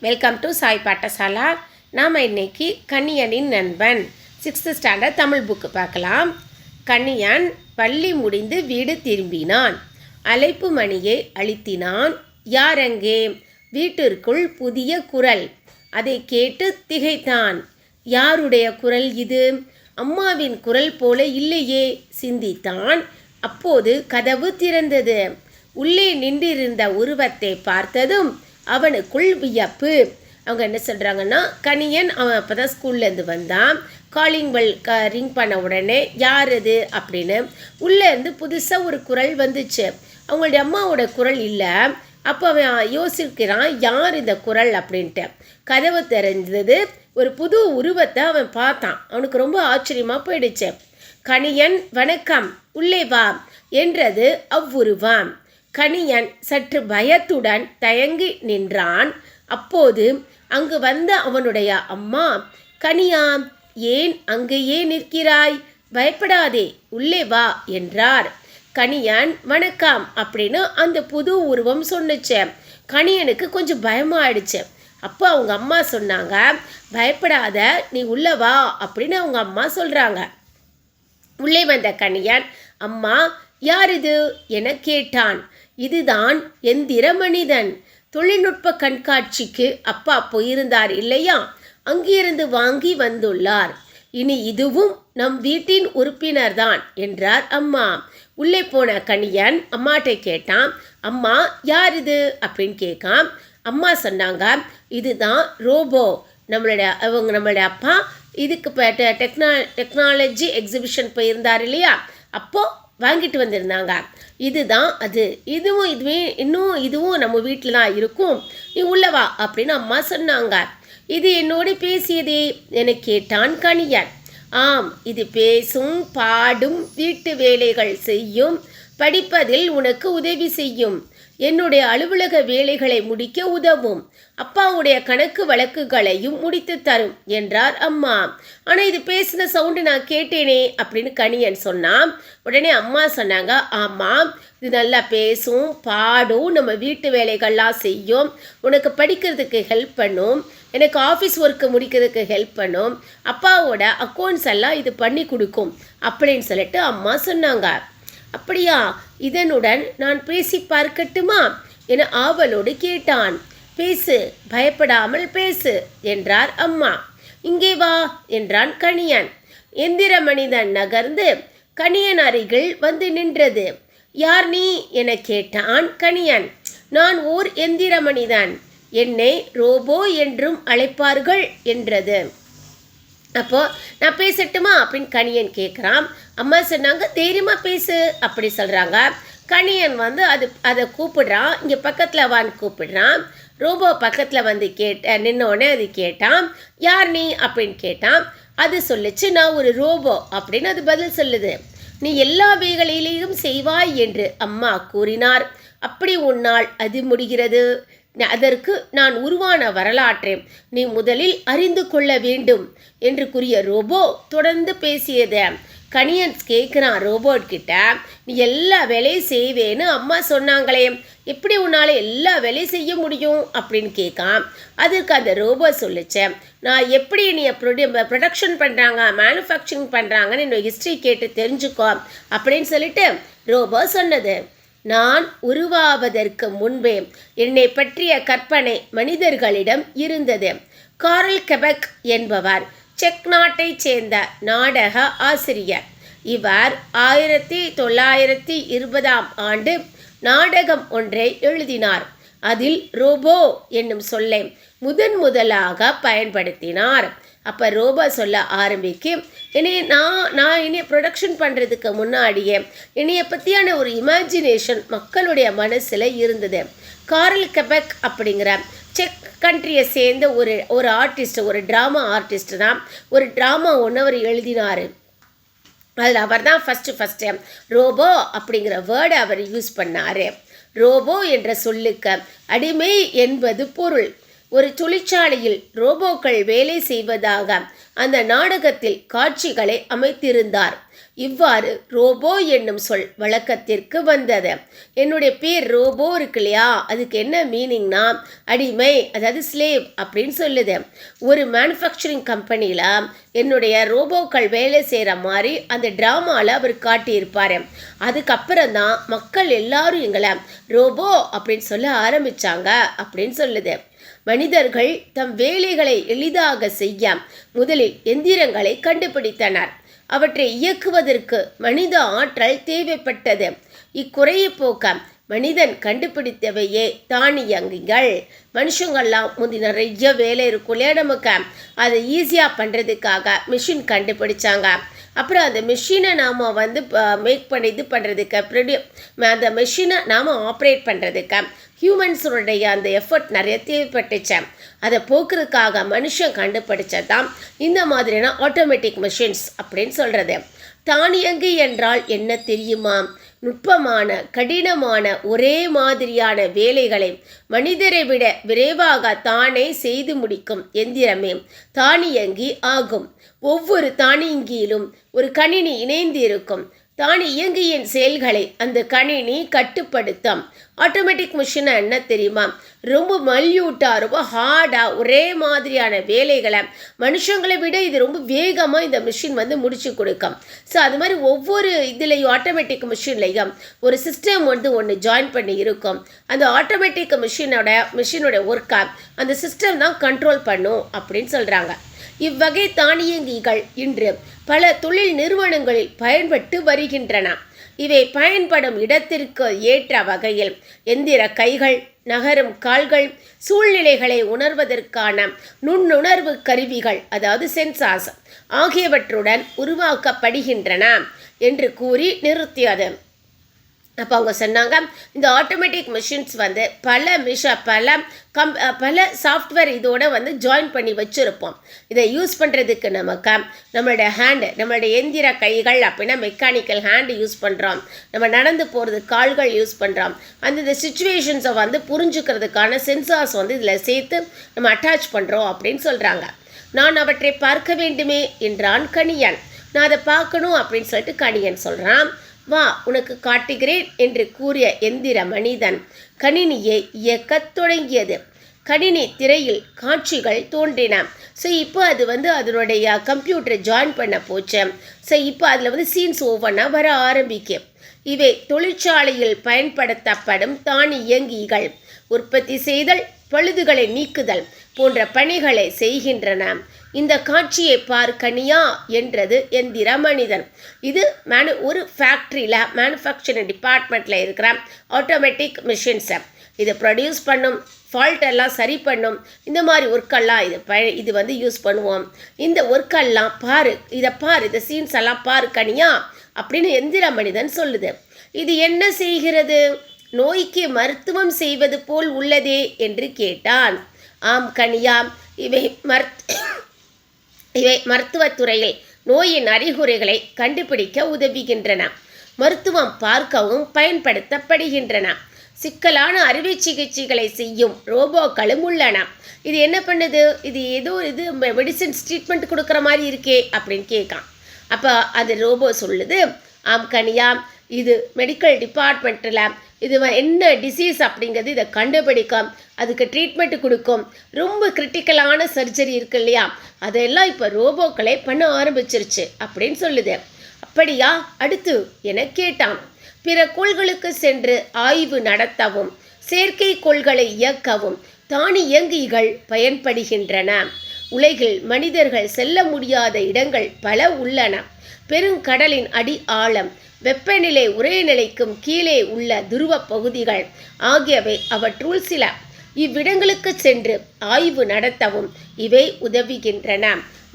Welcome to Sai பாட்டசாலா. நாம் இன்னைக்கு கணியனின் நண்பன் 6th ஸ்டாண்டர்ட் தமிழ் புக்கு பார்க்கலாம். கணியன் பள்ளி முடிந்து வீடு திரும்பினான். அழைப்பு மணியை அழுத்தினான். யாரங்கே? வீட்டிற்குள் புதிய குரல். அதை கேட்டு திகைத்தான். யாருடைய குரல் இது? அம்மாவின் குரல் போல இல்லையே சிந்தித்தான். அப்போது கதவு திறந்தது. உள்ளே நின்றிருந்த உருவத்தை பார்த்ததும் அவனுக்குள் வியப்பு. அவங்க என்ன சொல்கிறாங்கன்னா, கணியன் அவன் அப்போ தான் ஸ்கூல்லேருந்து வந்தான். காலிங் பெல் ரிங் பண்ண உடனே யார் அது அப்படின்னு உள்ளேருந்து புதுசாக ஒரு குரல் வந்துச்சு. அவங்களுடைய அம்மாவோட குரல் இல்லை. அப்போ அவன் யோசிக்கிறான், யார் இந்த குரல் அப்படின்ட்டு. கதவு தெரிஞ்சது. ஒரு புது உருவத்தை அவன் பார்த்தான். அவனுக்கு ரொம்ப ஆச்சரியமாக போயிடுச்சு. கணியன், வணக்கம், உள்ளே வா என்றது அவ்வுருவம். கணியன் சற்று பயத்துடன் தயங்கி நின்றான். அப்போது அங்கு வந்த அவனுடைய அம்மா, கனியா, ஏன் அங்கேயே நிற்கிறாய்? பயப்படாதே, உள்ளே வா என்றார். கணியன் வணக்கம் அப்படின்னு அந்த புது உருவம் சொன்னுச்சு. கணியனுக்கு கொஞ்சம் பயமாயிடுச்சு. அப்போ அவங்க அம்மா சொன்னாங்க, பயப்படாத, நீ உள்ளே வா அப்படின்னு அவங்க அம்மா சொல்கிறாங்க. உள்ளே வந்த கணியன், அம்மா யார் இது என கேட்டான். இதுதான் எந்திர மனிதன். தொழில்நுட்ப கண்காட்சிக்கு அப்பா போயிருந்தார் இல்லையா, அங்கிருந்து வாங்கி வந்துள்ளார். இனி இதுவும் நம் வீட்டின் உறுப்பினர் தான் என்றார் அம்மா. உள்ளே போன கணியன் அம்மாட்டை கேட்டான், அம்மா யார் இது அப்படின்னு கேட்கான். அம்மா சொன்னாங்க, இதுதான் ரோபோ. நம்மளுடைய அப்பா இதுக்கு டெக்னாலஜி எக்ஸிபிஷன் போயிருந்தார் இல்லையா, அப்போது வாங்கிட்டு வந்திருந்தாங்க. இதுதான் அது. இதுவும் நம்ம வீட்டில் தான் இருக்கும். நீ உள்ளவா அப்படின்னு அம்மா சொன்னாங்க. இது என்னோடு பேசியதே என கேட்டான் கணியன். ஆம், இது பேசும், பாடும், வீட்டு வேலைகள் செய்யும், படிப்பதில் உனக்கு உதவி செய்யும், என்னுடைய அலுவலக வேலைகளை முடிக்க உதவும், அப்பாவுடைய கணக்கு வழக்குகளையும் முடித்து தரும் என்றார் அம்மா. ஆனால் இது பேசின சவுண்டு நான் கேட்டேனே அப்படின்னு கணியன் சொன்னான். உடனே அம்மா சொன்னாங்க, ஆமாம், இது நல்லா பேசும், பாடும், நம்ம வீட்டு வேலைகள்லாம் செய்யும், உனக்கு படிக்கிறதுக்கு ஹெல்ப் பண்ணும், எனக்கு ஆஃபீஸ் ஒர்க்கு முடிக்கிறதுக்கு ஹெல்ப் பண்ணும், அப்பாவோட அக்கௌண்ட்ஸ் எல்லாம் இது பண்ணி கொடுக்கும் அப்படின்னு சொல்லிட்டு அம்மா சொன்னாங்க. அப்படியா, இதனுடன் நான் பேசி பார்க்கட்டுமா என ஆவலோடு கேட்டான். பேசு, பயப்படாமல் பேசு என்றார் அம்மா. இங்கே வா என்றான் கணியன். எந்திர மனிதன் நகர்ந்து கணியன் அருகில் வந்து நின்றது. யார் நீ என கேட்டான் கணியன். நான் ஓர் எந்திர மனிதன், என்னை ரோபோ என்றும் அழைப்பார்கள் என்றது. அப்போ நான் பேசட்டுமா அப்படின்னு கணியன் கேட்குறான். அம்மா சொன்னாங்க, தைரியமாக பேசு அப்படி சொல்கிறாங்க. கணியன் வந்து அதை கூப்பிடுறான். இங்கே பக்கத்தில் வான்னு கூப்பிடுறான். ரோபோ பக்கத்தில் வந்து நின்னோடனே அது கேட்டான், யார் நீ அப்படின்னு கேட்டான். அது சொல்லிச்சு, நான் ஒரு ரோபோ அப்படின்னு அது பதில் சொல்லுது. நீ எல்லா வேலையிலையும் செய்வாய் என்று அம்மா கூறினார். அப்படி உன்னால் அது முடிகிறது. அதற்கு நான் உருவான வரலாற்றை நீ முதலில் அறிந்து கொள்ள வேண்டும் என்று கூறிய ரோபோ தொடர்ந்து பேசியது. கணியன் கேட்குறான் ரோபோட்கிட்ட, நீ எல்லா வேலையும் செய்வேன்னு அம்மா சொன்னாங்களே, எப்படி உன்னால் எல்லா வேலையும் செய்ய முடியும் அப்படின்னு கேட்கான். அதற்கு அந்த ரோபோ சொல்லிச்சு, நான் எப்படி நீ ப்ரொடக்ஷன் பண்ணுறாங்க, மேனுஃபேக்சரிங் பண்ணுறாங்கன்னு என்னோட ஹிஸ்ட்ரி கேட்டு தெரிஞ்சுக்கோ அப்படின்னு சொல்லிட்டு ரோபோ சொன்னது. நான் உருவாவதற்கு முன்பே என்னை பற்றிய கற்பனை மனிதர்களிடம் இருந்தது. கார்ல் கெபெக் என்பவர் செக் நாட்டைச் சேர்ந்த நாடக ஆசிரியர். இவர் 1920 நாடகம் ஒன்றை எழுதினார். அதில் ரோபோ என்னும் சொல்லை முதலாக பயன்படுத்தினார். அப்போ ரோபோ சொல்ல ஆரம்பிக்கு, இனிய ப்ரொடக்ஷன் பண்ணுறதுக்கு முன்னாடியே என்னைய பற்றியான ஒரு இமேஜினேஷன் மக்களுடைய மனசில் இருந்தது. கார்ல் கெபெக் அப்படிங்கிற செக் கண்ட்ரியை சேர்ந்த ஒரு ஆர்டிஸ்ட், ஒரு ட்ராமா ஆர்டிஸ்ட் தான். ஒரு ட்ராமா ஒன்று அவர் எழுதினார். அதில் அவர் தான் ஃபஸ்ட்டு ரோபோ அப்படிங்கிற வேர்டை அவர் யூஸ் பண்ணார். ரோபோ என்ற சொல்லுக்கு அடிமை என்பது பொருள். ஒரு தொழிற்சாலையில் ரோபோக்கள் வேலை செய்வதாக அந்த நாடகத்தில் காட்சிகளை அமைத்திருந்தார். இவ்வாறு ரோபோ என்னும் சொல் வழக்கத்திற்கு வந்தது. என்னுடைய பேர் ரோபோ இருக்கு இல்லையா, அதுக்கு என்ன மீனிங்னா அடிமை, அதாவது ஸ்லேவ் அப்படின்னு சொல்லுது. ஒரு மேனுஃபேக்சரிங் கம்பெனியில் என்னுடைய ரோபோக்கள் வேலை செய்கிற மாதிரி அந்த ட்ராமாவில் அவர் காட்டியிருப்பார். அதுக்கப்புறம் தான் மக்கள் எல்லாரும் எங்களை ரோபோ அப்படின்னு சொல்ல ஆரம்பித்தாங்க அப்படின்னு சொல்லுது. மனிதர்கள் தம் வேலைகளை எளிதாக செய்ய முதலில் எந்திரங்களை கண்டுபிடித்தனர். அவற்றை இயக்குவதற்கு மனித ஆற்றல் தேவைப்பட்டது. இக்குறையை போக்க மனிதன் கண்டுபிடித்தவையே தானியங்கிகள். மனுஷங்கள்லாம் முந்தி நிறைய வேலை இருக்கும் இல்லையா, நமக்கு அதை ஈஸியாக பண்ணுறதுக்காக மிஷின் கண்டுபிடிச்சாங்க. அப்புறம் அந்த மிஷினை நாம் மேக் பண்ணி இது பண்ணுறதுக்கு அந்த மிஷினை நாம் ஆப்ரேட் பண்ணுறதுக்கு ஹியூமன்ஸுடைய அந்த எஃபர்ட் நிறைய தேவைப்பட்டுச்சு. அதை போக்குறதுக்காக மனுஷன் கண்டுபிடிச்சதான் இந்த மாதிரியான ஆட்டோமேட்டிக் மிஷின்ஸ் அப்படின்னு சொல்கிறது. தானியங்கி என்றால் என்ன தெரியுமா? நுட்பமான கடினமான ஒரே மாதிரியான வேலைகளை மனிதரை விட விரைவாக தானே செய்து முடிக்கும் எந்திரமே தானியங்கி ஆகும். ஒவ்வொரு தானியங்கியிலும் ஒரு கணினி இணைந்து இருக்கும். தானியங்கியின் செயல்களை அந்த கணினி கட்டுப்படுத்தும். ஆட்டோமேட்டிக் மிஷினை என்ன தெரியுமா, ரொம்ப மல்யூட்டாக ரொம்ப ஹார்டாக ஒரே மாதிரியான வேலைகளை மனுஷங்களை விட இது ரொம்ப வேகமாக இந்த மிஷின் முடிச்சு கொடுக்கும். ஸோ அது மாதிரி ஒவ்வொரு இதுலேயும் ஆட்டோமேட்டிக் மிஷின்லையும் ஒரு சிஸ்டம் ஒன்று ஜாயின் பண்ணி இருக்கும். அந்த ஆட்டோமேட்டிக் மிஷினோட ஒர்க்கை அந்த சிஸ்டம் தான் கண்ட்ரோல் பண்ணும் அப்படின்னு சொல்கிறாங்க. இவ்வகை தானியங்கிகள் இன்று பல தொழில் நிறுவனங்களில் பயன்பட்டு வருகின்றன. இவை பயன்படும் இடத்திற்கு ஏற்ற வகையில் எந்திர கைகள், நகரும் கால்கள், சூழ்நிலைகளை உணர்வதற்கான நுண்ணுணர்வு கருவிகள் அதாவது சென்சார்ஸ் ஆகியவற்றுடன் உருவாக்கப்படுகின்றன என்று கூறி நிறுத்தியது. அப்போ அவங்க சொன்னாங்க, இந்த ஆட்டோமேட்டிக் மிஷின்ஸ் பல சாஃப்ட்வேர் இதோட ஜாயின் பண்ணி வச்சுருப்போம். இதை யூஸ் பண்ணுறதுக்கு நம்மளுடைய ஹேண்டு, நம்மளுடைய எந்திர கைகள் அப்படின்னா மெக்கானிக்கல் ஹேண்டு யூஸ் பண்ணுறோம். நம்ம நடந்து போகிறது கால்கள் யூஸ் பண்ணுறோம். அந்தந்த சுச்சுவேஷன்ஸை புரிஞ்சுக்கிறதுக்கான சென்சார்ஸ் இதில் சேர்த்து நம்ம அட்டாச் பண்ணுறோம் அப்படின்னு சொல்கிறாங்க. நான் அவற்றை பார்க்க வேண்டுமே என்றான் கணியன். நான் அதை பார்க்கணும் அப்படின்னு சொல்லிட்டு கணியன் சொல்கிறான். வா, உனக்கு காட்டுகிறேன் என்று கூறிய எந்திர மனிதன் கணினியை இயக்கத் தொடங்கியது. கணினி திரையில் காட்சிகள் தோன்றின. ஸோ இப்போ அது அதனுடைய கம்ப்யூட்டரை ஜாயின் பண்ண போச்சு. ஸோ இப்போ அதில் சீன்ஸ் ஒவ்வொன்றா வர ஆரம்பிக்கும். இவை தொழிற்சாலையில் பயன்படுத்தப்படும் தானியங்கிகள். உற்பத்தி செய்தல், பழுதுகளை நீக்குதல் போன்ற பணிகளை செய்கின்றன. இந்த காட்சியை பார் கனியா என்றது எந்திர மனிதன். இது ஒரு ஃபேக்ட்ரியில் மேனுஃபேக்சரிங் டிபார்ட்மெண்ட்டில் இருக்கிற ஆட்டோமேட்டிக் மிஷின்ஸை இதை ப்ரொடியூஸ் பண்ணும், ஃபால்ட் எல்லாம் சரி பண்ணும். இந்த மாதிரி ஒர்க்கெல்லாம் இது யூஸ் பண்ணுவோம். இந்த ஒர்க்கெல்லாம் பாரு, இந்த சீன்ஸ் எல்லாம் பாரு கனியா அப்படின்னு எந்திர மனிதன் சொல்லுது. இது என்ன செய்கிறது? நோய்க்கு மருத்துவம் செய்வது போல் உள்ளதே என்று கேட்டான். ஆம் கனியா, இவை மருத்துவத்துறையில் நோயின் அறிகுறிகளை கண்டுபிடிக்க உதவுகின்றன. மருத்துவம் பார்க்கவும் பயன்படுத்தப்படுகின்றன. சிக்கலான அறுவை சிகிச்சைகளை செய்யும் ரோபோக்களும் உள்ளன. இது என்ன பண்ணுது? இது ஏதோ மெடிசின்ஸ் ட்ரீட்மெண்ட் கொடுக்குற மாதிரி இருக்கே அப்படின்னு கேட்கான். அப்போ அது ரோபோ சொல்லுது, ஆம் கனியா, இது மெடிக்கல் டிபார்ட்மெண்ட்டில் இது என்ன டிசீஸ் அப்படிங்கிறது இதை கண்டுபிடிக்கும், அதுக்கு ட்ரீட்மெண்ட் கொடுக்கும். ரொம்ப கிரிட்டிக்கலான சர்ஜரி இருக்கு இல்லையா, அதெல்லாம் இப்போ ரோபோக்களே பண்ண ஆரம்பிச்சிருச்சு அப்படின்னு சொல்லுது. அப்படியா, அடுத்து என கேட்டான். பிற கோள்களுக்கு சென்று ஆய்வு நடத்தவும் செயற்கைக்கோள்களை இயக்கவும் தானியங்கிகள் பயன்படுகின்றன. உலகில் மனிதர்கள் செல்ல முடியாத இடங்கள் பல உள்ளன. பெருங்கடலின் அடி ஆழம், வெப்பநிலை உறைநிலைக்கும் கீழே உள்ள துருவ பகுதிகள் ஆகியவை அவற்றுள் சில. இவ்விடங்களுக்கு சென்று ஆய்வு நடத்தவும் இவை உதவுகின்றன.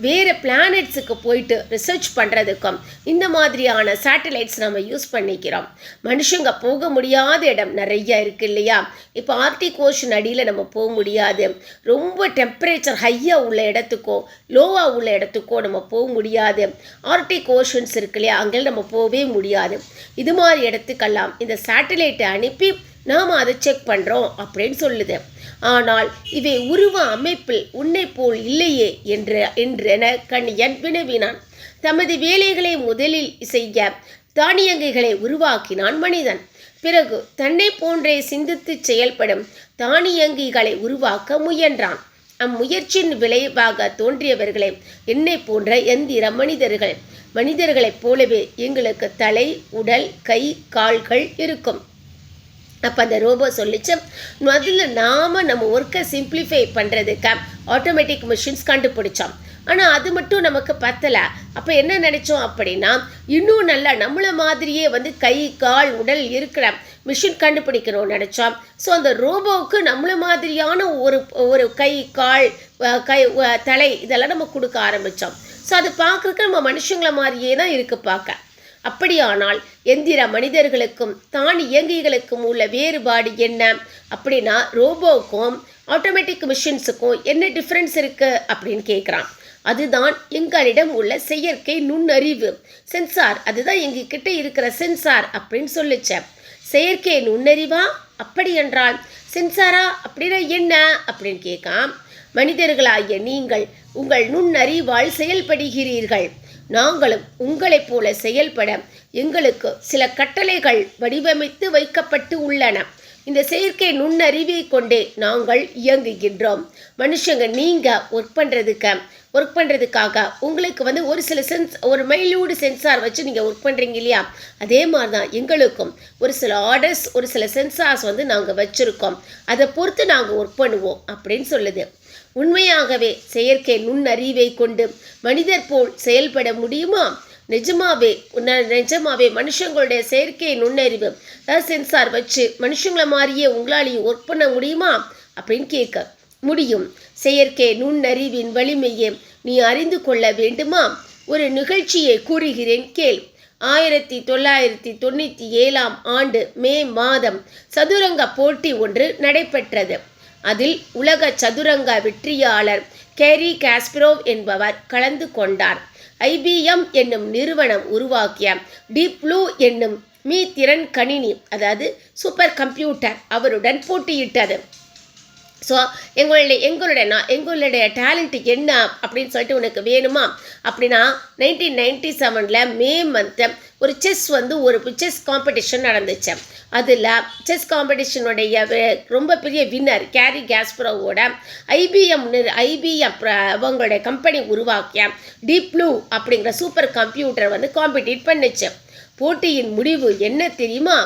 வேறு பிளானட்ஸுக்கு போயிட்டு ரிசர்ச் பண்ணுறதுக்கும் இந்த மாதிரியான சேட்டலைட்ஸ் நம்ம யூஸ் பண்ணிக்கிறோம். மனுஷங்க போக முடியாத இடம் நிறைய இருக்குது இல்லையா. இப்போ ஆர்டிக் ஓஷன் அடியில் நம்ம போக முடியாது. ரொம்ப டெம்பரேச்சர் ஹையாக உள்ள இடத்துக்கோ லோவாக உள்ள இடத்துக்கோ நம்ம போக முடியாது. ஆர்டிக் ஓஷன்ஸ் இருக்கு இல்லையா, அங்கே நம்ம போகவே முடியாது. இது மாதிரி இடத்துக்கெல்லாம் இந்த சேட்டலைட்டை அனுப்பி நாம் அதை செக் பண்ணுறோம் அப்படின்னு சொல்லுது. ஆனால் இவை உருவ அமைப்பில் உன்னை போல் இல்லையே என்றென கணியன் வினவினான். தமது வேலைகளை முதலில் செய்ய தானியங்கிகளை உருவாக்கினான் மனிதன். பிறகு தன்னை போன்றே சிந்தித்து செயல்படும் தானியங்கிகளை உருவாக்க முயன்றான். அம்முயற்சியின் விளைவாக தோன்றியவர்களே என்னை போன்ற எந்திர மனிதர்கள். மனிதர்களைப் போலவே எங்களுக்கு தலை, உடல், கை, கால்கள் இருக்கும். அப்போ அந்த ரோபோ சொல்லிச்சு, முதல்ல நம்ம ஒர்க்கை சிம்பிளிஃபை பண்ணுறதுக்கு ஆட்டோமேட்டிக் மிஷின்ஸ் கண்டுபிடிச்சோம். ஆனால் அது மட்டும் நமக்கு பத்தலை. அப்போ என்ன நினச்சோம் அப்படின்னா, இன்னும் நல்லா நம்மளை மாதிரியே கை, கால், உடல் இருக்கிற மிஷின் கண்டுபிடிக்கணும்னு நினச்சோம். ஸோ அந்த ரோபோவுக்கு நம்மளை மாதிரியான ஒரு கை, கால், தலை இதெல்லாம் நம்ம கொடுக்க ஆரம்பித்தோம். ஸோ அது பார்க்குறதுக்கு நம்ம மனுஷங்களை மாதிரியே தான் இருக்குது பார்க்க. அப்படியானால் எந்திர மனிதர்களுக்கும் தானியங்கிகளுக்கும் உள்ள வேறுபாடு என்ன அப்படின்னா, ரோபோவுக்கும் ஆட்டோமேட்டிக் மிஷின்ஸுக்கும் என்ன டிஃப்ரென்ஸ் இருக்குது அப்படின்னு கேட்குறான். அதுதான் எங்களிடம் உள்ள செயற்கை நுண்ணறிவு சென்சார். அதுதான் எங்ககிட்ட இருக்கிற சென்சார் அப்படின்னு சொல்லிச்சேன். செயற்கை நுண்ணறிவா? அப்படி என்றால் சென்சாரா அப்படின்னா என்ன அப்படின்னு கேட்காம். மனிதர்களாகிய நீங்கள் உங்கள் நுண்ணறிவால் செயல்படுகிறீர்கள். நாங்களும் உங்களைப் போல செயல்பட எங்களுக்கு சில கட்டளைகள் வடிவமைத்து வைக்கப்பட்டு உள்ளன. இந்த செயற்கை நுண்ணறிவை கொண்டே நாங்கள் இயங்குகின்றோம். மனுஷங்க நீங்கள் ஒர்க் பண்ணுறதுக்காக உங்களுக்கு ஒரு சில ஒரு மைல்யூடு சென்சார் வச்சு நீங்கள் ஒர்க் பண்ணுறீங்க இல்லையா, அதே மாதிரி தான் எங்களுக்கும் ஒரு சில ஆர்டர்ஸ், ஒரு சில சென்சார்ஸ் நாங்கள் வச்சுருக்கோம். அதை பொறுத்து நாங்கள் ஒர்க் பண்ணுவோம் அப்படின்னு சொல்லுது. உண்மையாகவே செயற்கை நுண்ணறிவை கொண்டு மனிதர் போல் செயல்பட முடியுமா? நிஜமாவே மனுஷங்களுடைய செயற்கை நுண்ணறிவு சென்சார் வச்சு மனுஷங்களை மாதிரியே உங்களாலேயும் ஒர்க் பண்ண முடியுமா அப்படின்னு கேட்க முடியும். செயற்கை நுண்ணறிவின் வலிமையை நீ அறிந்து கொள்ள வேண்டுமா? ஒரு நிகழ்ச்சியை கூறுகிறேன் கேள். 1997 மே மாதம் சதுரங்க போட்டி ஒன்று நடைபெற்றது. அதில் உலக சதுரங்க வெற்றியாளர் கேரி காஸ்பரோவ் என்பவர் கலந்து கொண்டார். IBM என்னும் நிறுவனம் உருவாக்கிய டீப் ப்ளூ என்னும் மீத்திறன் கணினி, அதாவது சூப்பர் கம்ப்யூட்டர் அவருடன் போட்டியிட்டது. ஸோ எங்களுடைய டேலண்ட் என்ன அப்படின்னு சொல்லிட்டு உனக்கு வேணுமா அப்படின்னா, 1997 மே மந்த்து ஒரு செஸ் காம்படிஷன் நடந்துச்சு. அதில் செஸ் காம்படிஷனுடைய ரொம்ப பெரிய வின்னர் கேரி காஸ்பரோவோட IBM அவங்களுடைய கம்பெனி உருவாக்கிய டீப் ப்ளூ அப்படிங்கிற சூப்பர் கம்ப்யூட்டர் காம்படிட் பண்ணுச்சு. போட்டியின் முடிவு என்ன தெரியுமா?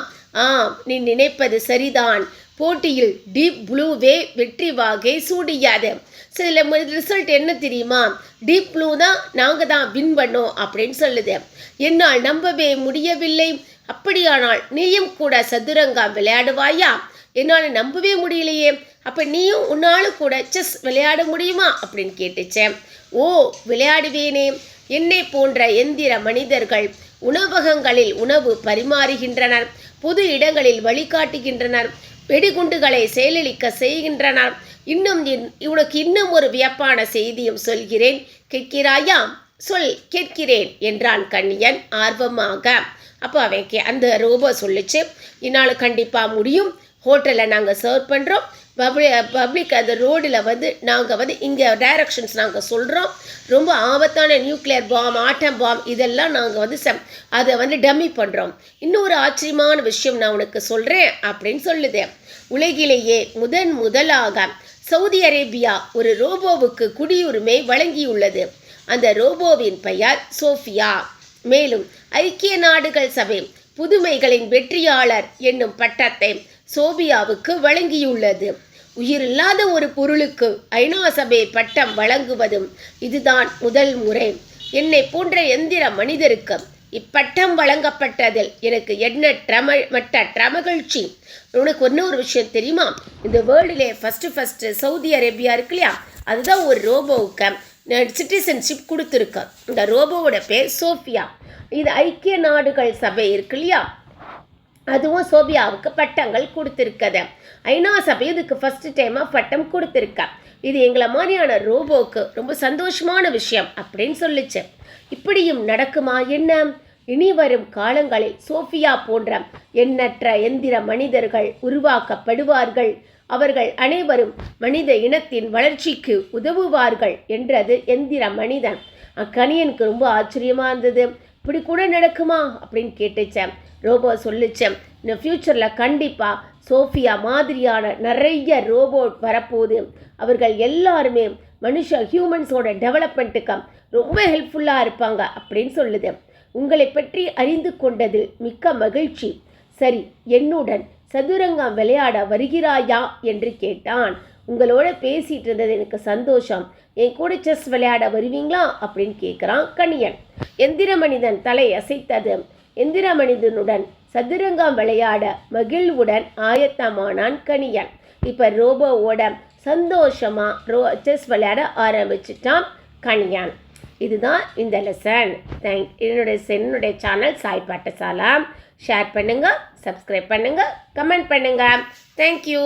நீ நினைப்பது சரிதான். போட்டியில் டீப் ப்ளூவே வெற்றி வாகை சூடியாது. சில ரிசல்ட் என்ன தெரியுமா? டீப் ப்ளூ தான் நாங்கள் தான் வின் பண்ணோம் அப்படின்னு சொல்லுது. என்னால் நம்பவே முடியவில்லை. அப்படியானால் நீயும் கூட சதுரங்கம் விளையாடுவாயா? என்னால் நம்பவே முடியலையே. அப்போ நீயும் உன்னாலும் கூட செஸ் விளையாட முடியுமா அப்படின்னு கேட்டுச்சேன். விளையாடுவேனே. என்னை போன்ற எந்திர மனிதர்கள் உணவகங்களில் உணவு பரிமாறுகின்றனர், பொது இடங்களில் வழிகாட்டுகின்றனர், வெடிகுண்டுகளை செயலிழக்க செய்கின்றனர். உனக்கு இன்னும் ஒரு வியப்பான செய்தியும் சொல்கிறேன், கேட்கிறாயா? சொல், கேட்கிறேன் என்றான் கண்ணியன் ஆர்வமாக. அப்போ அந்த ரோபோ சொல்லிச்சு, என்னால் கண்டிப்பாக முடியும். ஹோட்டலில் நாங்கள் சர்வ் பண்ணுறோம். பப்ளிக் அந்த ரோடில் நாங்கள் இங்கே டைரக்ஷன்ஸ் நாங்கள் சொல்கிறோம். ரொம்ப ஆபத்தான நியூக்ளியர் பாம், ஆட்டம் பாம் இதெல்லாம் நாங்கள் அதை டம்மி பண்ணுறோம். இன்னொரு ஆச்சரியமான விஷயம் நான் உனக்கு சொல்கிறேன் அப்படின்னு சொல்லுது. உலகிலேயே முதலாக சவுதி அரேபியா ஒரு ரோபோவுக்கு குடியுரிமை வழங்கியுள்ளது. அந்த ரோபோவின் பெயர் சோஃபியா. மேலும் ஐக்கிய நாடுகள் சபை புதுமைகளின் வெற்றியாளர் என்னும் பட்டத்தை சோபியாவுக்கு வழங்கியுள்ளது. உயிரில்லாத ஒரு பொருளுக்கு ஐநா சபை பட்டம் வழங்குவதும் இதுதான் முதல் முறை. என்னை போன்ற எந்திர மனிதருக்கு இப்பட்டம் வழங்கப்பட்டதில் எனக்கு எண்ணற்ற மகிழ்ச்சி. உனக்கு இன்னொரு விஷயம் தெரியுமா? இந்த வேர்ல்டிலே ஃபஸ்ட்டு சவுதி அரேபியா இருக்கு இல்லையா, அதுதான் ஒரு ரோபோவுக்கு சிட்டிசன்ஷிப் கொடுத்துருக்கு. இந்த ரோபோவோட பேர் சோஃபியா. இது ஐக்கிய நாடுகள் சபை இருக்கு இல்லையா, அதுவும் சோபியாவுக்கு பட்டங்கள் கொடுத்துருக்குது. ஐநா சபை இதுக்கு ஃபஸ்ட்டு டைமாக பட்டம் கொடுத்துருக்க. இது எங்களை மாதிரியான ரோபோவுக்கு ரொம்ப சந்தோஷமான விஷயம் அப்படின்னு சொல்லிச்சு. இப்படியும் நடக்குமா என்ன? இனி வரும் காலங்களில் சோஃபியா போன்ற எண்ணற்ற எந்திர மனிதர்கள் உருவாக்கப்படுவார்கள். அவர்கள் அனைவரும் மனித இனத்தின் வளர்ச்சிக்கு உதவுவார்கள் என்றது எந்திர மனிதன். கணியனுக்கு ரொம்ப ஆச்சரியமாக இருந்தது. இப்படி கூட நடக்குமா அப்படின்னு கேட்டுச்சேன். ரோபோ சொல்லிச்சேன், இந்த ஃப்யூச்சரில் கண்டிப்பாக சோஃபியா மாதிரியான நிறைய ரோபோட் வரப்போகுது. அவர்கள் எல்லாருமே ஹியூமன்ஸோட டெவலப்மெண்ட்டுக்கு ரொம்ப ஹெல்ப்ஃபுல்லாக இருப்பாங்க அப்படின்னு சொல்லுது. உங்களை பற்றி அறிந்து கொண்டதில் மிக்க மகிழ்ச்சி. சரி, என்னுடன் சதுரங்கம் விளையாட வருகிறாயா என்று கேட்டான். உங்களோட பேசிகிட்டு இருந்தது எனக்கு சந்தோஷம். என் கூட செஸ் விளையாட வருவீங்களா அப்படின்னு கேட்குறான் கணியன். எந்திர மனிதன் தலை அசைத்தது. எந்திர மனிதனுடன் சதுரங்கம் விளையாட மகிழ்வுடன் ஆயத்தமானான் கணியன். இப்போ ரோபோவோட சந்தோஷமாக செஸ் விளையாட ஆரம்பிச்சிட்டான் கணியன். இதுதான் இந்த லெசன். என்னுடைய சேனல் சாய் பாட்டசாலா. ஷேர் பண்ணுங்கள், சப்ஸ்கிரைப் பண்ணுங்கள், கமெண்ட் பண்ணுங்கள். தேங்க்யூ.